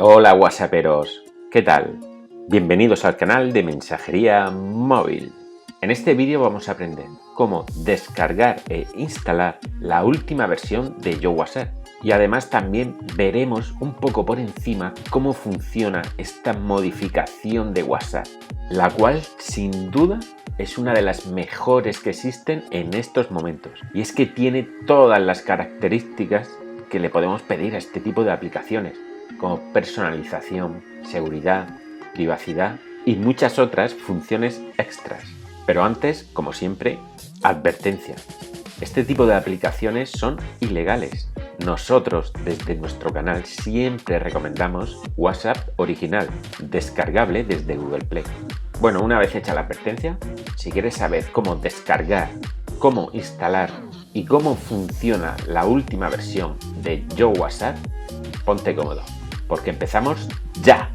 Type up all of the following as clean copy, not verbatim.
Hola WhatsApperos, ¿qué tal? Bienvenidos al canal de mensajería móvil. En este vídeo vamos a aprender cómo descargar e instalar la última versión de YoWhatsApp. Y además también veremos un poco por encima cómo funciona esta modificación de WhatsApp, la cual sin duda es una de las mejores que existen en estos momentos. Y es que tiene todas las características que le podemos pedir a este tipo de aplicaciones, como personalización, seguridad, privacidad y muchas otras funciones extras. Pero antes, como siempre, advertencia. Este tipo de aplicaciones son ilegales. Nosotros desde nuestro canal siempre recomendamos WhatsApp original, descargable desde Google Play. Bueno, una vez hecha la advertencia, si quieres saber cómo descargar, cómo instalar y cómo funciona la última versión de YoWhatsApp, ponte cómodo, porque empezamos ya.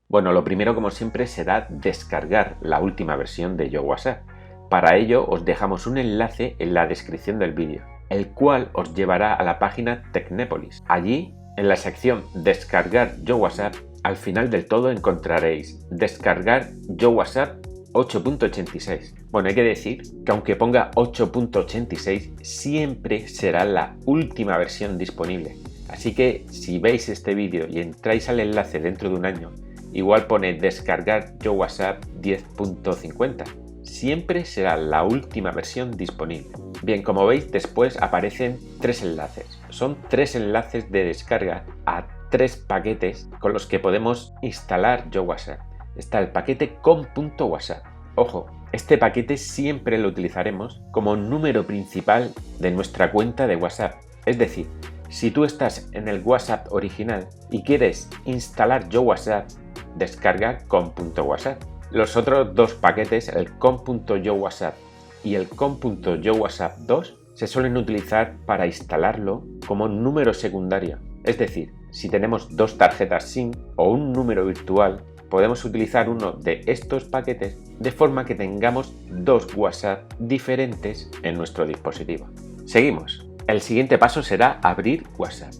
Bueno, lo primero, como siempre, será descargar la última versión de YoWhatsApp. Para ello os dejamos un enlace en la descripción del vídeo, el cual os llevará a la página Tecnépolis. Allí, en la sección Descargar YoWhatsApp, al final del todo encontraréis Descargar YoWhatsApp 8.86. Bueno, hay que decir que aunque ponga 8.86, siempre será la última versión disponible. Así que si veis este vídeo y entráis al enlace dentro de un año, igual pone Descargar YoWhatsApp 10.50. Siempre será la última versión disponible. Bien, como veis, después aparecen tres enlaces. Son tres enlaces de descarga a tres paquetes con los que podemos instalar YoWhatsApp. Está el paquete com.whatsapp. Ojo, este paquete siempre lo utilizaremos como número principal de nuestra cuenta de WhatsApp. Es decir, si tú estás en el WhatsApp original y quieres instalar YoWhatsApp, descarga com.whatsapp. Los otros dos paquetes, el com.YoWhatsApp y el com.YoWhatsApp 2, se suelen utilizar para instalarlo como número secundario. Es decir, si tenemos dos tarjetas SIM o un número virtual, podemos utilizar uno de estos paquetes de forma que tengamos dos WhatsApp diferentes en nuestro dispositivo. Seguimos. El siguiente paso será abrir WhatsApp.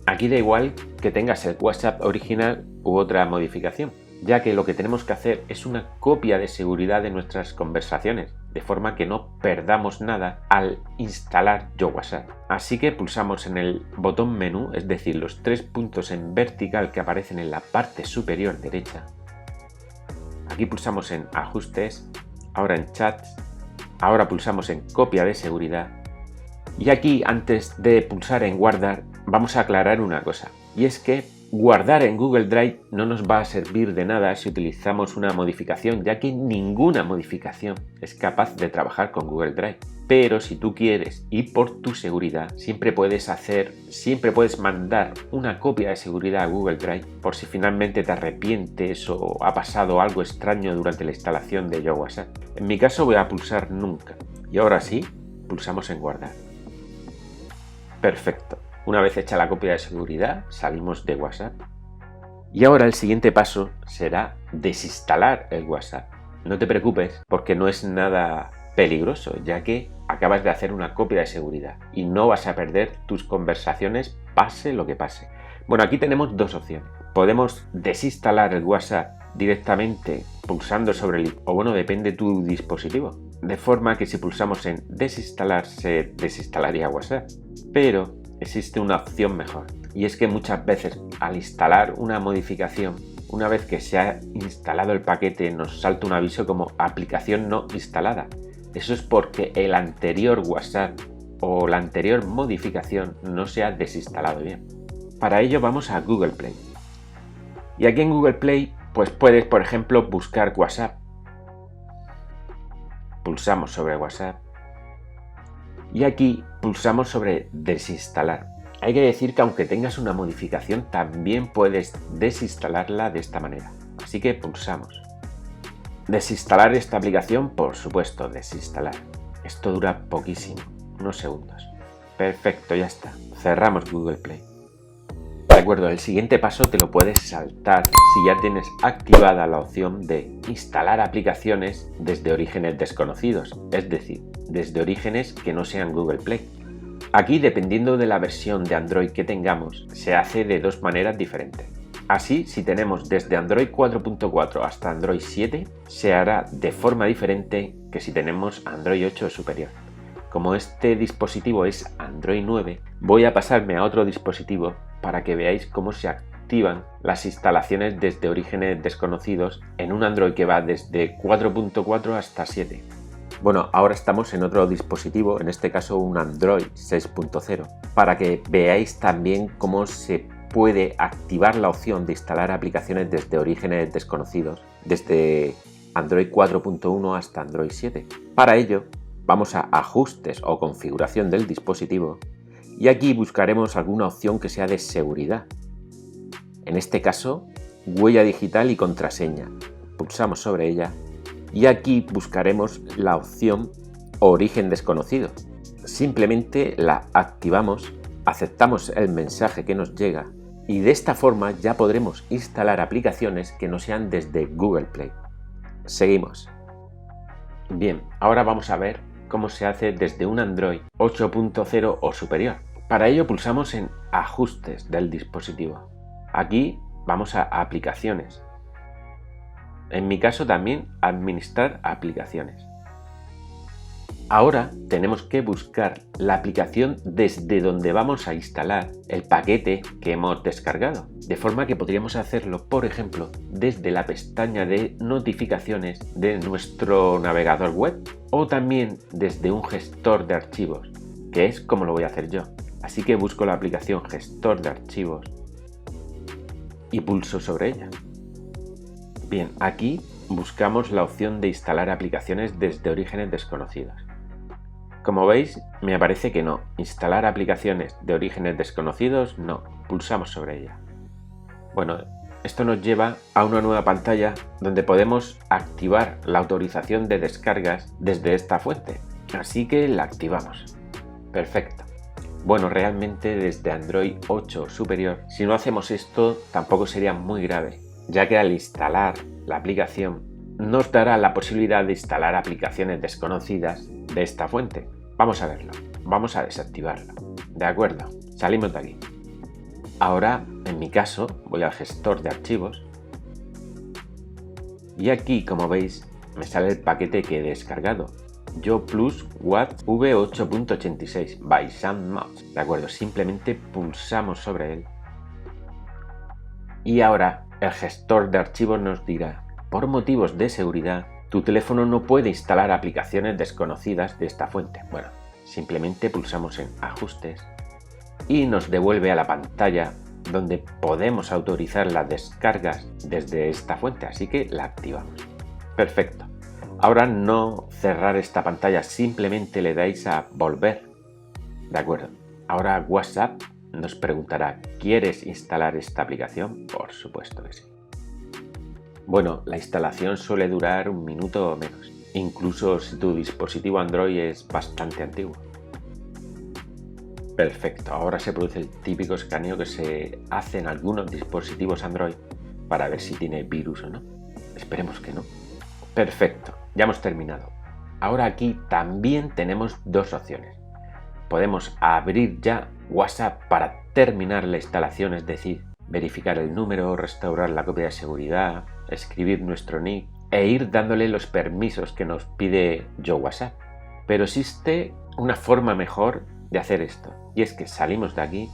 Aquí da igual que tengas el WhatsApp original u otra modificación, ya que lo que tenemos que hacer es una copia de seguridad de nuestras conversaciones, de forma que no perdamos nada al instalar YoWhatsApp. Así que pulsamos en el botón menú, es decir, los tres puntos en vertical que aparecen en la parte superior derecha. Aquí pulsamos en ajustes, ahora en chats, ahora pulsamos en copia de seguridad. Y aquí, antes de pulsar en guardar, vamos a aclarar una cosa, y es que guardar en Google Drive no nos va a servir de nada si utilizamos una modificación, ya que ninguna modificación es capaz de trabajar con Google Drive. Pero si tú quieres y por tu seguridad, siempre puedes mandar una copia de seguridad a Google Drive por si finalmente te arrepientes o ha pasado algo extraño durante la instalación de YoWhatsApp. En mi caso voy a pulsar nunca y ahora sí, pulsamos en guardar. Perfecto. Una vez hecha la copia de seguridad, salimos de WhatsApp. Y ahora el siguiente paso será desinstalar el WhatsApp. No te preocupes porque no es nada peligroso, ya que acabas de hacer una copia de seguridad y no vas a perder tus conversaciones pase lo que pase. Bueno, aquí tenemos dos opciones. Podemos desinstalar el WhatsApp directamente pulsando sobre el o bueno, depende de tu dispositivo. De forma que si pulsamos en desinstalar se desinstalaría WhatsApp. Pero existe una opción mejor, y es que muchas veces al instalar una modificación, una vez que se ha instalado el paquete, nos salta un aviso como aplicación no instalada. Eso es porque el anterior WhatsApp o la anterior modificación no se ha desinstalado bien. Para ello vamos a Google Play. Y aquí en Google Play pues puedes, por ejemplo, buscar WhatsApp. Pulsamos sobre WhatsApp. Y aquí pulsamos sobre desinstalar. Hay que decir que aunque tengas una modificación, también puedes desinstalarla de esta manera. Así que pulsamos. Desinstalar esta aplicación, por supuesto, desinstalar. Esto dura poquísimo, unos segundos. Perfecto, ya está. Cerramos Google Play. De acuerdo, el siguiente paso te lo puedes saltar si ya tienes activada la opción de instalar aplicaciones desde orígenes desconocidos, es decir, desde orígenes que no sean Google Play. Aquí, dependiendo de la versión de Android que tengamos, se hace de dos maneras diferentes. Así, si tenemos desde Android 4.4 hasta Android 7, se hará de forma diferente que si tenemos Android 8 o superior. Como este dispositivo es Android 9, voy a pasarme a otro dispositivo para que veáis cómo se activan las instalaciones desde orígenes desconocidos en un Android que va desde 4.4 hasta 7. Bueno, ahora estamos en otro dispositivo, en este caso un Android 6.0, para que veáis también cómo se puede activar la opción de instalar aplicaciones desde orígenes desconocidos, desde Android 4.1 hasta Android 7. Para ello, vamos a Ajustes o Configuración del dispositivo y aquí buscaremos alguna opción que sea de seguridad. En este caso, huella digital y contraseña. Pulsamos sobre ella y aquí buscaremos la opción Origen desconocido. Simplemente la activamos, aceptamos el mensaje que nos llega y de esta forma ya podremos instalar aplicaciones que no sean desde Google Play. Seguimos. Bien, ahora vamos a ver cómo se hace desde un Android 8.0 o superior. Para ello pulsamos en Ajustes del dispositivo. Aquí vamos a Aplicaciones. En mi caso también Administrar aplicaciones. Ahora tenemos que buscar la aplicación desde donde vamos a instalar el paquete que hemos descargado, de forma que podríamos hacerlo, por ejemplo, desde la pestaña de notificaciones de nuestro navegador web o también desde un gestor de archivos, que es como lo voy a hacer yo. Así que busco la aplicación Gestor de Archivos y pulso sobre ella. Bien, aquí buscamos la opción de instalar aplicaciones desde orígenes desconocidos. Como veis, me aparece que no. Instalar aplicaciones de orígenes desconocidos, no. Pulsamos sobre ella. Bueno, esto nos lleva a una nueva pantalla donde podemos activar la autorización de descargas desde esta fuente. Así que la activamos. Perfecto. Bueno, realmente desde Android 8 superior, si no hacemos esto, tampoco sería muy grave, ya que al instalar la aplicación nos dará la posibilidad de instalar aplicaciones desconocidas de esta fuente. Vamos a verlo. Vamos a desactivarlo. De acuerdo, salimos de aquí. Ahora, en mi caso, voy al gestor de archivos y aquí, como veis, me sale el paquete que he descargado. YoPlus Watt V8.86 by SoundMods. De acuerdo, simplemente pulsamos sobre él y ahora el gestor de archivos nos dirá: por motivos de seguridad, tu teléfono no puede instalar aplicaciones desconocidas de esta fuente. Bueno, simplemente pulsamos en Ajustes y nos devuelve a la pantalla donde podemos autorizar las descargas desde esta fuente, así que la activamos. Perfecto. Ahora no cerrar esta pantalla, simplemente le dais a volver. De acuerdo. Ahora WhatsApp nos preguntará: ¿quieres instalar esta aplicación? Por supuesto que sí. Bueno, la instalación suele durar un minuto o menos, incluso si tu dispositivo Android es bastante antiguo. Perfecto, ahora se produce el típico escaneo que se hace en algunos dispositivos Android para ver si tiene virus o no. Esperemos que no. Perfecto, ya hemos terminado. Ahora aquí también tenemos dos opciones. Podemos abrir ya WhatsApp para terminar la instalación, es decir, verificar el número, restaurar la copia de seguridad, escribir nuestro nick e ir dándole los permisos que nos pide YoWhatsApp. Pero existe una forma mejor de hacer esto, y es que salimos de aquí,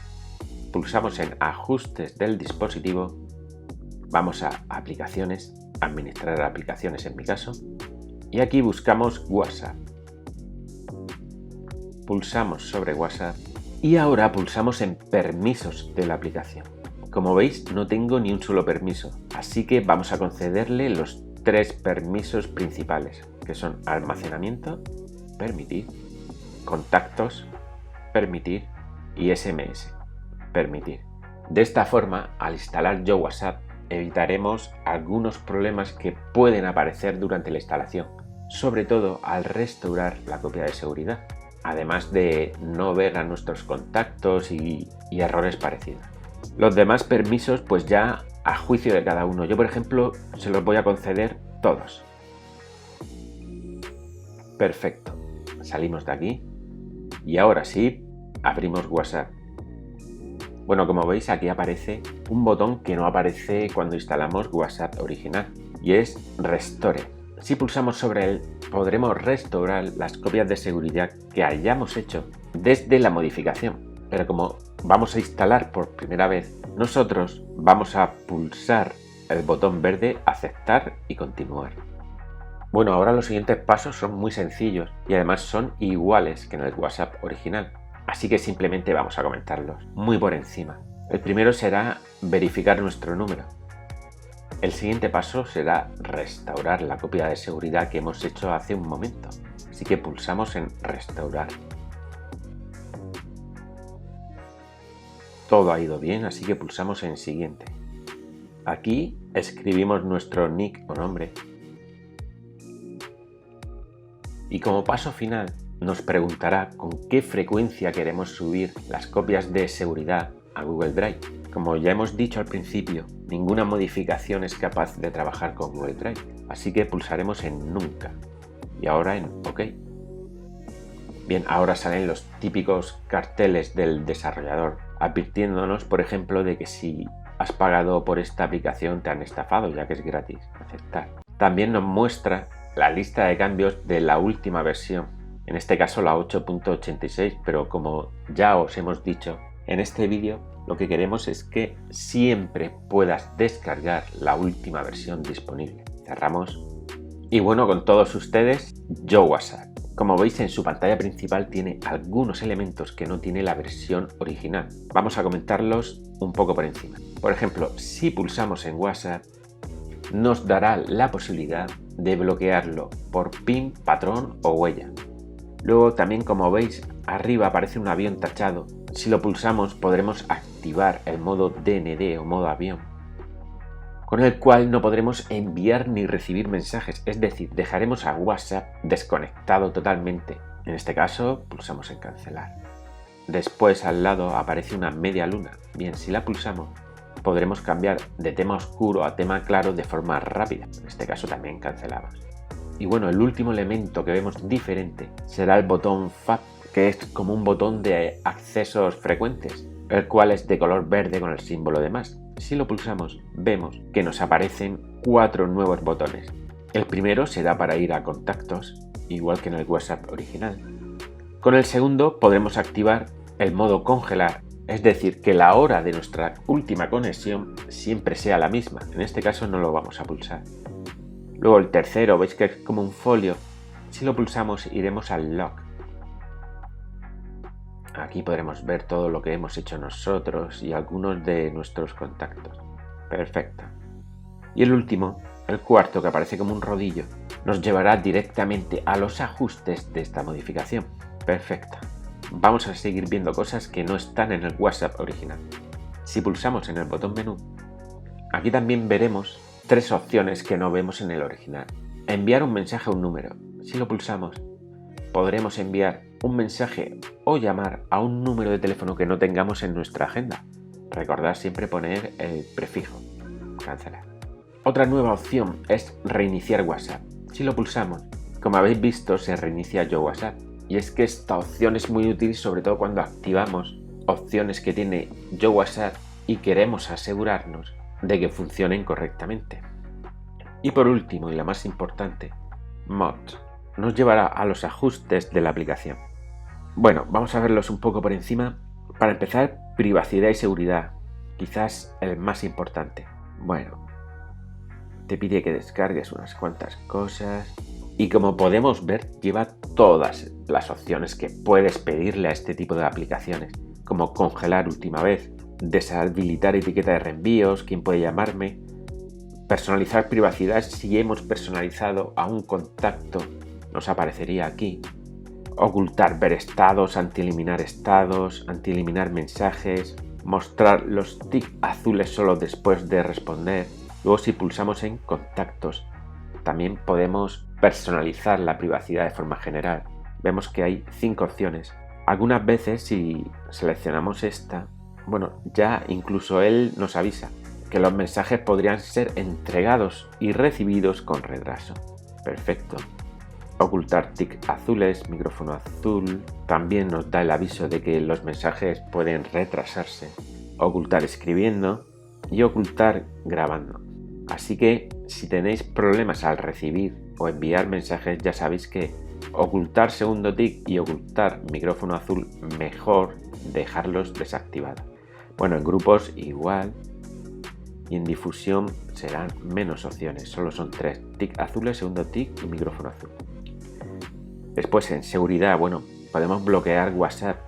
pulsamos en Ajustes del dispositivo, vamos a Aplicaciones, Administrar aplicaciones en mi caso, y aquí buscamos WhatsApp. Pulsamos sobre WhatsApp y ahora pulsamos en Permisos de la aplicación. Como veis, no tengo ni un solo permiso, así que vamos a concederle los tres permisos principales, que son almacenamiento, permitir, contactos, permitir y SMS, permitir. De esta forma, al instalar YoWhatsApp, evitaremos algunos problemas que pueden aparecer durante la instalación, sobre todo al restaurar la copia de seguridad, además de no ver a nuestros contactos y errores parecidos. Los demás permisos pues ya a juicio de cada uno. Yo, por ejemplo, se los voy a conceder todos. Perfecto. Salimos de aquí y ahora sí abrimos WhatsApp. Bueno, como veis aquí aparece un botón que no aparece cuando instalamos WhatsApp original y es Restore. Si pulsamos sobre él podremos restaurar las copias de seguridad que hayamos hecho desde la modificación. Pero como vamos a instalar por primera vez, nosotros vamos a pulsar el botón verde Aceptar y continuar. Bueno, ahora los siguientes pasos son muy sencillos y además son iguales que en el WhatsApp original. Así que simplemente vamos a comentarlos muy por encima. El primero será verificar nuestro número. El siguiente paso será restaurar la copia de seguridad que hemos hecho hace un momento. Así que pulsamos en Restaurar. Todo ha ido bien, así que pulsamos en Siguiente. Aquí escribimos nuestro nick o nombre. Y como paso final, nos preguntará con qué frecuencia queremos subir las copias de seguridad a Google Drive. Como ya hemos dicho al principio, ninguna modificación es capaz de trabajar con Google Drive, así que pulsaremos en Nunca y ahora en OK. Bien, ahora salen los típicos carteles del desarrollador, advirtiéndonos, por ejemplo, de que si has pagado por esta aplicación te han estafado, ya que es gratis. Aceptar. También nos muestra la lista de cambios de la última versión, en este caso la 8.86, pero como ya os hemos dicho en este vídeo, lo que queremos es que siempre puedas descargar la última versión disponible. Cerramos. Y bueno, con todos ustedes, YoWhatsApp. Como veis en su pantalla principal tiene algunos elementos que no tiene la versión original. Vamos a comentarlos un poco por encima. Por ejemplo, si pulsamos en WhatsApp, nos dará la posibilidad de bloquearlo por PIN, patrón o huella. Luego también, como veis, arriba aparece un avión tachado. Si lo pulsamos podremos activar el modo DND o modo avión, con el cual no podremos enviar ni recibir mensajes, es decir, dejaremos a WhatsApp desconectado totalmente. En este caso pulsamos en cancelar. Después al lado aparece una media luna. Bien, si la pulsamos podremos cambiar de tema oscuro a tema claro de forma rápida. En este caso también cancelamos. Y bueno, el último elemento que vemos diferente será el botón FAB, que es como un botón de accesos frecuentes, el cual es de color verde con el símbolo de más. Si lo pulsamos, vemos que nos aparecen 4 nuevos botones. El primero será para ir a contactos, igual que en el WhatsApp original. Con el segundo podremos activar el modo congelar, es decir, que la hora de nuestra última conexión siempre sea la misma. En este caso no lo vamos a pulsar. Luego el tercero, veis que es como un folio. Si lo pulsamos iremos al log. Aquí podremos ver todo lo que hemos hecho nosotros y algunos de nuestros contactos. Perfecto. Y el último, el cuarto, que aparece como un rodillo, nos llevará directamente a los ajustes de esta modificación. Perfecto. Vamos a seguir viendo cosas que no están en el WhatsApp original. Si pulsamos en el botón menú, aquí también veremos 3 opciones que no vemos en el original. Enviar un mensaje a un número. Si lo pulsamos, podremos enviar un mensaje o llamar a un número de teléfono que no tengamos en nuestra agenda. Recordad siempre poner el prefijo. Cancelar. Otra nueva opción es reiniciar WhatsApp. Si lo pulsamos, como habéis visto, se reinicia YoWhatsApp. Y es que esta opción es muy útil, sobre todo cuando activamos opciones que tiene YoWhatsApp y queremos asegurarnos de que funcionen correctamente. Y por último, y la más importante, Mod nos llevará a los ajustes de la aplicación. Bueno, vamos a verlos un poco por encima. Para empezar, privacidad y seguridad, quizás el más importante. Bueno, te pide que descargues unas cuantas cosas y como podemos ver, lleva todas las opciones que puedes pedirle a este tipo de aplicaciones, como congelar última vez, deshabilitar etiqueta de reenvíos, quién puede llamarme, personalizar privacidad. Si hemos personalizado a un contacto, nos aparecería aquí. Ocultar ver estados, anti-eliminar mensajes, mostrar los tics azules solo después de responder. Luego, si pulsamos en contactos, también podemos personalizar la privacidad de forma general. Vemos que hay 5 opciones. Algunas veces, si seleccionamos esta, bueno, ya incluso él nos avisa que los mensajes podrían ser entregados y recibidos con retraso. Perfecto. ocultar tics azules, micrófono azul, también nos da el aviso de que los mensajes pueden retrasarse, ocultar escribiendo y ocultar grabando. Así que si tenéis problemas al recibir o enviar mensajes, ya sabéis que ocultar segundo tic y ocultar micrófono azul, mejor dejarlos desactivados. Bueno, en grupos igual, y en difusión serán menos opciones, solo son 3, tic azules, segundo tic y micrófono azul. Después en seguridad, bueno, podemos bloquear WhatsApp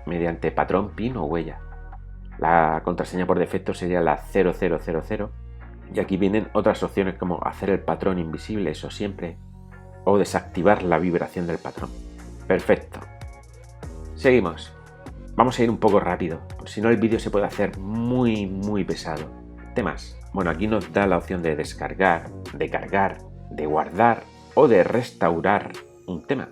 mediante patrón, PIN o huella. La contraseña por defecto sería la 0000 y aquí vienen otras opciones como hacer el patrón invisible, eso siempre, o desactivar la vibración del patrón. Perfecto. Seguimos. Vamos a ir un poco rápido, si no el vídeo se puede hacer muy pesado. Temas. Bueno, aquí nos da la opción de descargar, de cargar, de guardar o de restaurar un tema.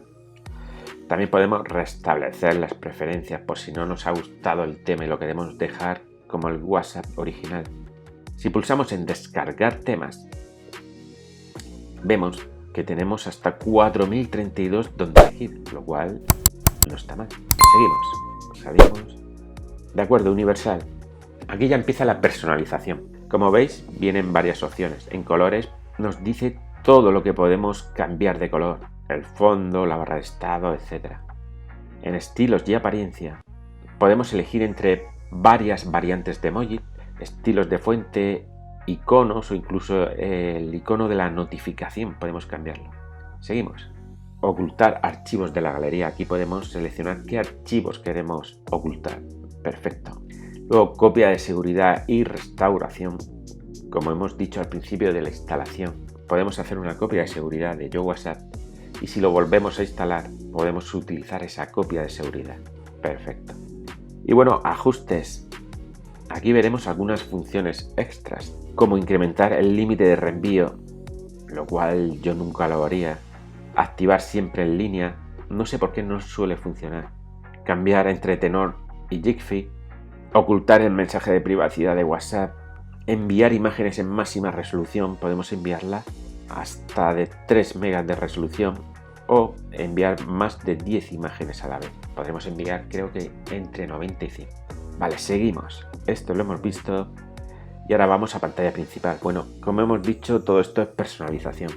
También podemos restablecer las preferencias por si no nos ha gustado el tema y lo queremos dejar como el WhatsApp original. Si pulsamos en descargar temas, vemos que tenemos hasta 4032 donde elegir, lo cual no está mal. Salimos. De acuerdo, universal. Aquí ya empieza la personalización. Como veis, vienen varias opciones. En colores nos dice todo lo que podemos cambiar de color. El fondo, la barra de estado, etc. En estilos y apariencia podemos elegir entre varias variantes de emoji, estilos de fuente, iconos o incluso el icono de la notificación podemos cambiarlo. Seguimos. Ocultar archivos de la galería. Aquí podemos seleccionar qué archivos queremos ocultar. Perfecto. Luego copia de seguridad y restauración. Como hemos dicho al principio de la instalación, podemos hacer una copia de seguridad de WhatsApp y si lo volvemos a instalar podemos utilizar esa copia de seguridad. Perfecto. Y bueno, ajustes. Aquí veremos algunas funciones extras, como incrementar el límite de reenvío, lo cual yo nunca lo haría. Activar siempre en línea, no sé por qué no suele funcionar. Cambiar entre tenor y Jiffy. Ocultar el mensaje de privacidad de WhatsApp. Enviar imágenes en máxima resolución, podemos enviarla hasta de 3 megas de resolución o enviar más de 10 imágenes a la vez. Podremos enviar creo que entre 90 y 100. Vale, seguimos. Esto lo hemos visto y ahora vamos a pantalla principal. Bueno, como hemos dicho, todo esto es personalización.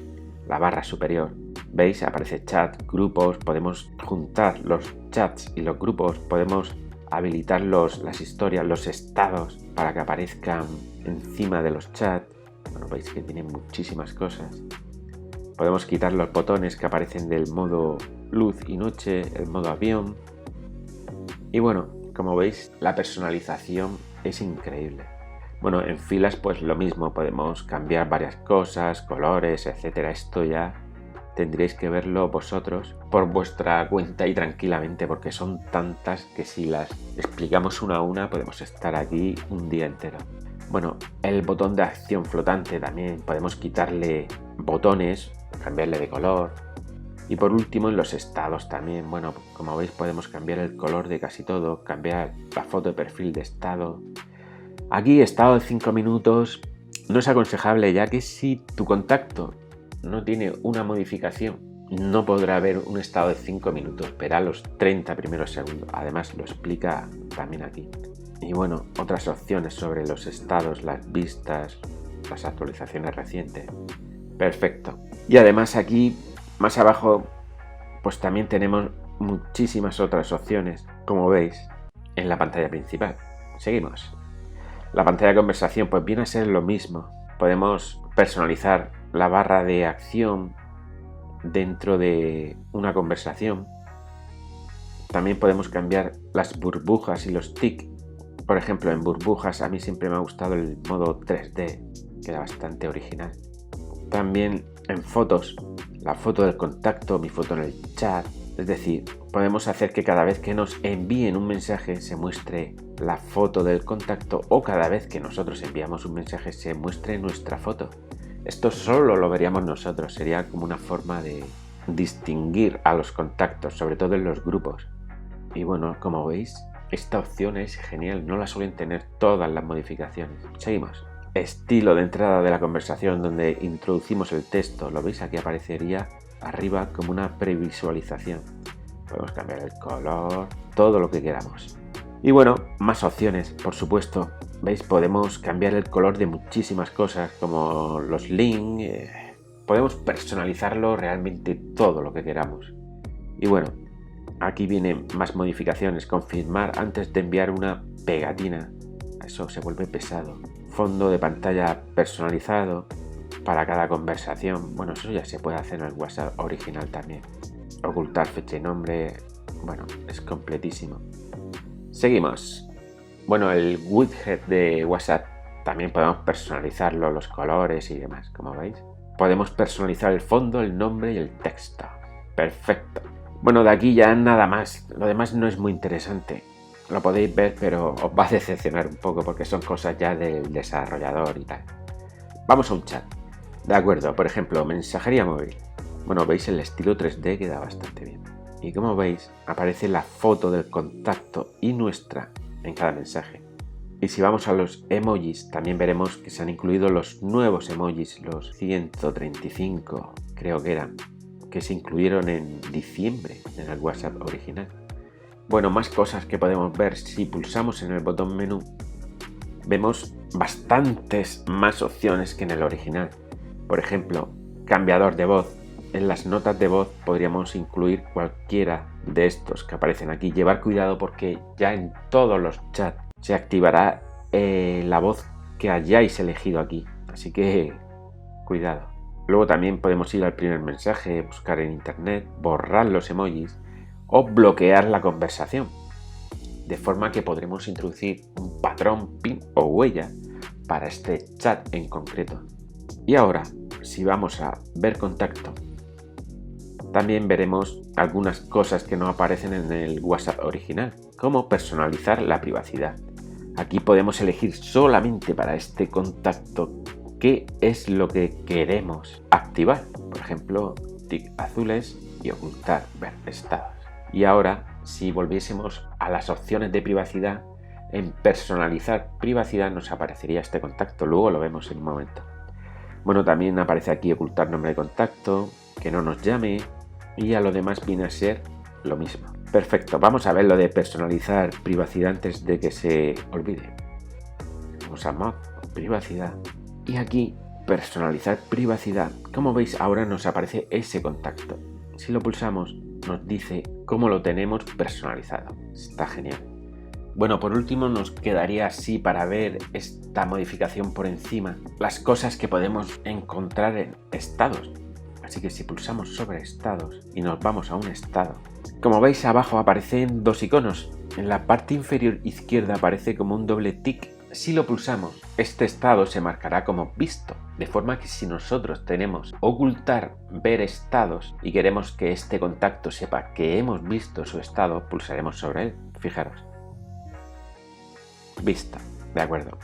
La barra superior, ¿veis? Aparece chat, grupos, podemos juntar los chats y los grupos, podemos habilitar las historias, los estados para que aparezcan encima de los chats. Bueno, veis que tiene muchísimas cosas. Podemos quitar los botones que aparecen del modo luz y noche, el modo avión. Y bueno, como veis, la personalización es increíble. Bueno, en filas pues lo mismo, podemos cambiar varias cosas, colores, etcétera. Esto ya tendréis que verlo vosotros por vuestra cuenta y tranquilamente, porque son tantas que si las explicamos una a una podemos estar aquí un día entero. Bueno, el botón de acción flotante también podemos quitarle botones, cambiarle de color. Y por último, en los estados también, bueno, como veis podemos cambiar el color de casi todo, cambiar la foto de perfil de estado. Aquí estado de 5 minutos no es aconsejable, ya que si tu contacto no tiene una modificación, no podrá ver un estado de 5 minutos, verá los 30 primeros segundos. Además lo explica también aquí. Y bueno, otras opciones sobre los estados, las vistas, las actualizaciones recientes. Perfecto. Y además aquí más abajo pues también tenemos muchísimas otras opciones, como veis en la pantalla principal. Seguimos. La pantalla de conversación pues viene a ser lo mismo. Podemos personalizar la barra de acción dentro de una conversación. También podemos cambiar las burbujas y los tics. Por ejemplo, en burbujas a mí siempre me ha gustado el modo 3D, queda bastante original. También en fotos, la foto del contacto, mi foto en el chat. Es decir, podemos hacer que cada vez que nos envíen un mensaje se muestre la foto del contacto o cada vez que nosotros enviamos un mensaje se muestre nuestra foto. Esto solo lo veríamos nosotros, sería como una forma de distinguir a los contactos, sobre todo en los grupos. Y bueno, como veis, esta opción es genial, no la suelen tener todas las modificaciones. Seguimos. Estilo de entrada de la conversación, donde introducimos el texto, lo veis, aquí aparecería arriba como una previsualización. Podemos cambiar el color, todo lo que queramos. Y bueno, más opciones, por supuesto. ¿Veis? Podemos cambiar el color de muchísimas cosas, como los links. Podemos personalizarlo realmente todo lo que queramos. Y bueno, aquí vienen más modificaciones. Confirmar antes de enviar una pegatina. Eso se vuelve pesado. Fondo de pantalla personalizado para cada conversación. Bueno, eso ya se puede hacer en el WhatsApp original también. Ocultar fecha y nombre. Bueno, es completísimo. Seguimos. Bueno, el widget de WhatsApp también podemos personalizarlo, los colores y demás, como veis. Podemos personalizar el fondo, el nombre y el texto. Perfecto. Bueno, de aquí ya nada más. Lo demás no es muy interesante. Lo podéis ver, pero os va a decepcionar un poco porque son cosas ya del desarrollador y tal. Vamos a un chat. De acuerdo, por ejemplo, mensajería móvil. Bueno, veis el estilo 3D queda bastante bien. Y como veis, aparece la foto del contacto y nuestra en cada mensaje. Y si vamos a los emojis, también veremos que se han incluido los nuevos emojis, los 135, creo que eran, que se incluyeron en diciembre en el WhatsApp original. Bueno, más cosas que podemos ver. Si pulsamos en el botón menú, vemos bastantes más opciones que en el original. Por ejemplo, cambiador de voz. En las notas de voz podríamos incluir cualquiera de estos que aparecen aquí. Llevar cuidado porque ya en todos los chats se activará la voz que hayáis elegido aquí. Así que cuidado. Luego también podemos ir al primer mensaje, buscar en internet, borrar los emojis o bloquear la conversación. De forma que podremos introducir un patrón, pin o huella para este chat en concreto. Y ahora, si vamos a ver contacto, también veremos algunas cosas que no aparecen en el WhatsApp original, como personalizar la privacidad. Aquí podemos elegir solamente para este contacto qué es lo que queremos activar. Por ejemplo, tic azules y ocultar ver estados. Y ahora, si volviésemos a las opciones de privacidad, en personalizar privacidad nos aparecería este contacto. Luego lo vemos en un momento. Bueno, también aparece aquí ocultar nombre de contacto, que no nos llame, y a lo demás viene a ser lo mismo. Perfecto, vamos a ver lo de personalizar privacidad antes de que se olvide. Vamos a mod, privacidad. Y aquí, personalizar privacidad. Como veis, ahora nos aparece ese contacto. Si lo pulsamos, nos dice cómo lo tenemos personalizado. Está genial. Bueno, por último nos quedaría así para ver esta modificación por encima, las cosas que podemos encontrar en estados. Así que si pulsamos sobre estados y nos vamos a un estado, como veis abajo aparecen dos iconos. En la parte inferior izquierda aparece como un doble tic. Si lo pulsamos, este estado se marcará como visto, de forma que si nosotros tenemos ocultar ver estados y queremos que este contacto sepa que hemos visto su estado, pulsaremos sobre él. Fijaros. Vista, de acuerdo.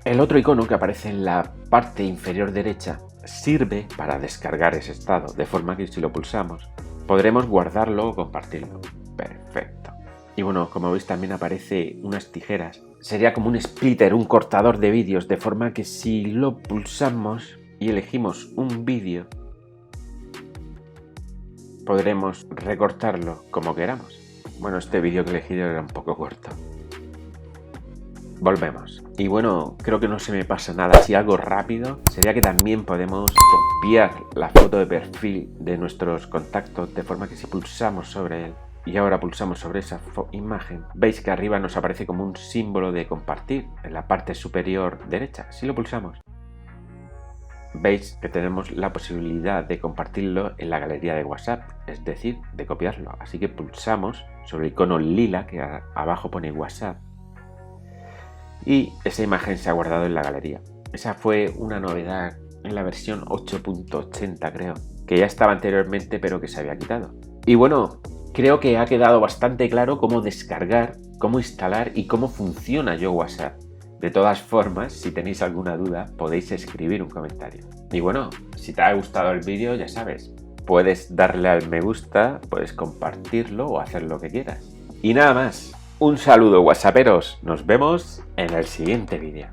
El otro icono que aparece en la parte inferior derecha sirve para descargar ese estado, de forma que si lo pulsamos podremos guardarlo o compartirlo. Perfecto. Y bueno, como veis también aparece unas tijeras. Sería como un splitter, un cortador de vídeos, de forma que si lo pulsamos y elegimos un vídeo, podremos recortarlo como queramos. Bueno, este vídeo que he elegido era un poco corto. Volvemos. Y bueno, creo que no se me pasa nada. Si algo rápido, sería que también podemos copiar la foto de perfil de nuestros contactos, de forma que si pulsamos sobre él y ahora pulsamos sobre esa imagen, veis que arriba nos aparece como un símbolo de compartir en la parte superior derecha. Si lo pulsamos, veis que tenemos la posibilidad de compartirlo en la galería de WhatsApp, es decir, de copiarlo. Así que pulsamos sobre el icono lila que abajo pone WhatsApp y esa imagen se ha guardado en la galería. Esa fue una novedad en la versión 8.80 creo, que ya estaba anteriormente pero que se había quitado. Y bueno, creo que ha quedado bastante claro cómo descargar, cómo instalar y cómo funciona Yo WhatsApp. De todas formas, si tenéis alguna duda, podéis escribir un comentario. Y bueno, si te ha gustado el vídeo, ya sabes, puedes darle al me gusta, puedes compartirlo o hacer lo que quieras. Y nada más. Un saludo, whatsapperos. Nos vemos en el siguiente vídeo.